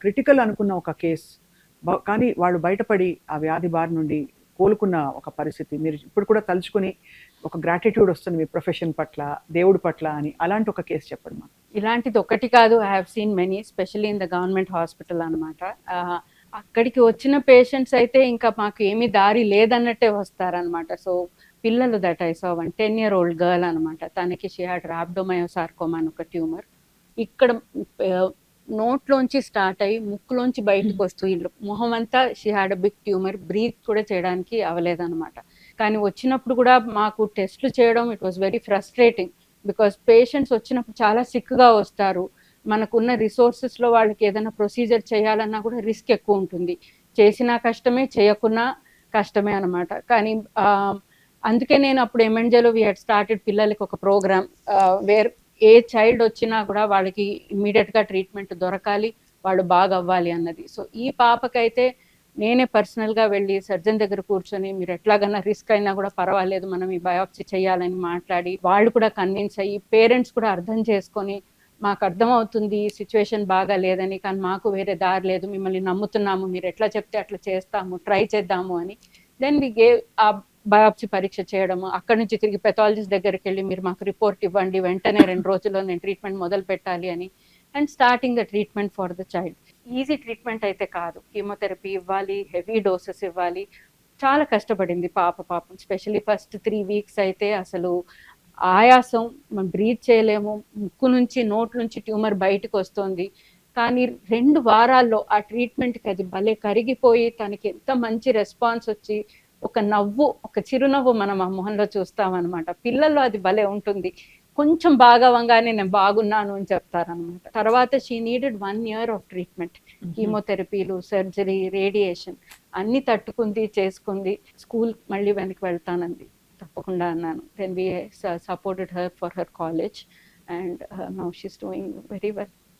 Critical అనుకున్న ఒక case కానీ వాళ్ళు బయటపడి ఆ వ్యాధి బారి నుండి కోలుకున్న ఒక పరిస్థితి మీరు ఇప్పుడు కూడా తలుచుకుని ఒక గ్రాటిట్యూడ్ వస్తుంది మీ ప్రొఫెషన్ పట్ల, దేవుడి పట్ల అని, అలాంటి ఒక కేసు చెప్పండి మాకు. ఇలాంటిది ఒకటి కాదు, I have seen many, specially in the government hospital అనమాట. అక్కడికి వచ్చిన పేషెంట్స్ అయితే ఇంకా మాకు ఏమీ దారి లేదన్నట్టే వస్తారనమాట. సో పిల్లలు that I saw 10-year-old girl అనమాట. తనకి షీ హ్యాడ్ రాబ్డోమయోసార్కోమా అని ఒక ట్యూమర్. ఇక్కడ నోట్లోంచి స్టార్ట్ అయ్యి ముక్కులోంచి బయటకు వస్తూ మొహం అంతా she had a big tumor, breath కూడా చేయడానికి అవ్వలేదన్నమాట. కానీ వచ్చినప్పుడు కూడా మాకు టెస్ట్లు చేయడం it was very frustrating, because patients వచ్చినప్పుడు చాలా సిక్గా వస్తారు. మనకున్న రిసోర్సెస్లో వాళ్ళకి ఏదైనా ప్రొసీజర్ చేయాలన్నా కూడా రిస్క్ ఎక్కువ ఉంటుంది. చేసినా కష్టమే, చేయకున్నా కష్టమే అనమాట. కానీ అందుకే నేను అప్పుడు ఎంఎన్జేలో వీ హ్యాడ్ స్టార్టెడ్ పిల్లలకి ఒక ప్రోగ్రామ్ వేర్ ఏ చైల్డ్ వచ్చినా కూడా వాళ్ళకి ఇమ్మీడియట్గా ట్రీట్మెంట్ దొరకాలి, వాళ్ళు బాగా అవ్వాలి అన్నది. సో ఈ పాపకైతే నేనే పర్సనల్గా వెళ్ళి సర్జన్ దగ్గర కూర్చొని మీరు ఎట్లాగన్నా రిస్క్ అయినా కూడా పర్వాలేదు మనం ఈ బయాప్సీ చేయాలని మాట్లాడి, వాళ్ళు కూడా కన్విన్స్ అయ్యి, పేరెంట్స్ కూడా అర్థం చేసుకొని మాకు అర్థమవుతుంది సిచ్యువేషన్ బాగా లేదని, కానీ మాకు వేరే దారి లేదు, మిమ్మల్ని నమ్ముతున్నాము, మీరు ఎట్లా చెప్తే అట్లా చేస్తాము, ట్రై చేద్దాము అని. దెన్ వి గేవ్ ఆ బయాప్సీ పరీక్ష చేయడము, అక్కడి నుంచి తిరిగి పెథాలజిస్ట్ దగ్గరికి వెళ్ళి మీరు మాకు రిపోర్ట్ ఇవ్వండి, వెంటనే 2 రోజుల్లో నేను ట్రీట్మెంట్ మొదలు పెట్టాలి అని. And starting the treatment for the child. Easy treatment అయితే కాదు, కీమోథెరపీ ఇవ్వాలి, హెవీ డోసెస్ ఇవ్వాలి. చాలా కష్టపడింది పాపం. స్పెషల్లీ ఫస్ట్ 3 weeks అయితే అసలు ఆయాసం, మనం బ్రీత్ చేయలేము, ముక్కు నుంచి నోట్ నుంచి ట్యూమర్ బయటకు వస్తుంది. కానీ 2 వారాల్లో ఆ ట్రీట్మెంట్కి అది భలే కరిగిపోయి తనకి ఎంత మంచి రెస్పాన్స్ వచ్చి ఒక నవ్వు, ఒక చిరునవ్వు మనం ఆ మొహంలో చూస్తామన్నమాట. పిల్లల్లో అది భలే ఉంటుంది. కొంచెం బాగా అవ్వగానే నేను బాగున్నాను అని చెప్తారనమాట. తర్వాత she needed 1 year of treatment, కీమోథెరపీలు, సర్జరీ, రేడియేషన్ అన్ని తట్టుకుంది, చేసుకుంది. స్కూల్ మళ్ళీ వెనక్కి వెళ్తానంది, తప్పకుండా అన్నాను. Then we supported her for her college and now she's doing very well.